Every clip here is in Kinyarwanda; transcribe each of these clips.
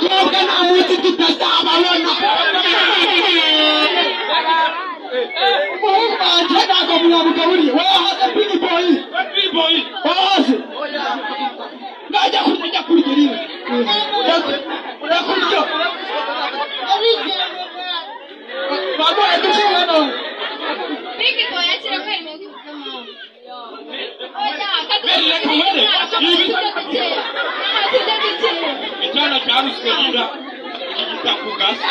Mwaka na mwezi tutazababona. Mwaka kwa mnabukawuli. Wahasa Big Boy. Big Boy. Wahasa. Ngaja kuja kuligeria. Unakuja. Baba atushika na. Big Boy achira kwa imezi kama. Itana charu sikujira itakugasa.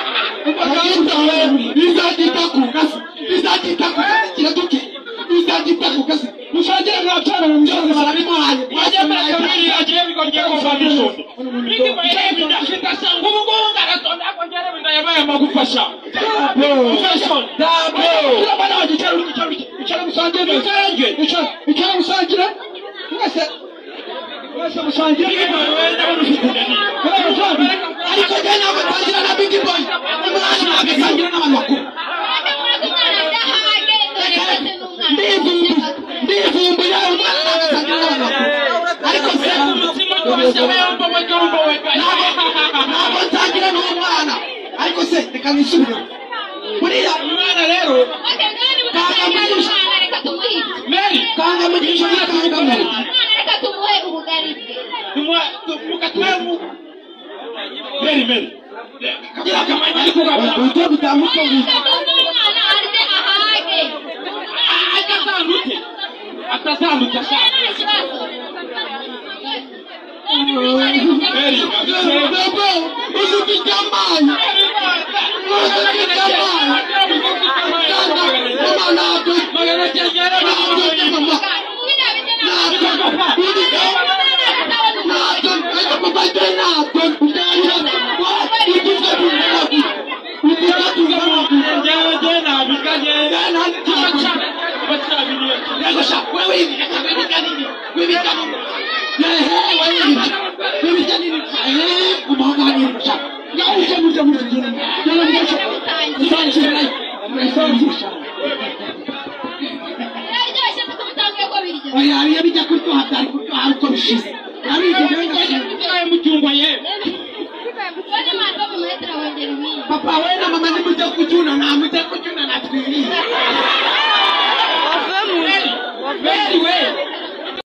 Itakugasa. Musajira ngapana mumjana marimo hayo. Wajema kamili ajebi kwa njeko foundation. Bigi bayebi ndafita sangu munga ratonda kwa njere ndayabaya magufasha. Foundation. Dabo. Kila bana wajicharu ichara musajira. Ichara musajira. Ngase musajira. Bigi bayebi ndafita. Aliko jana watajira na Big Boy. Mwana amesangira na wanako. Ndivu mbaya mwana amesangira na wanako. Aliko sema mtima kwa shamba wajomba weka. Nabo sangira na mwana. Aliko sema nikanisubira. Kuriya mwana lero. Mary, kanga mujisho kanga Mary. Reka tumuhe ubugarike. Mukatwemu. Mary. Kagira kamanya Kuko butamuko Umwana arde ahage. akazamute. Atazamute sana. Mary, baba usikitamani. Papa wena mama ni mja kujuna na mja kujuna na twili. Very well.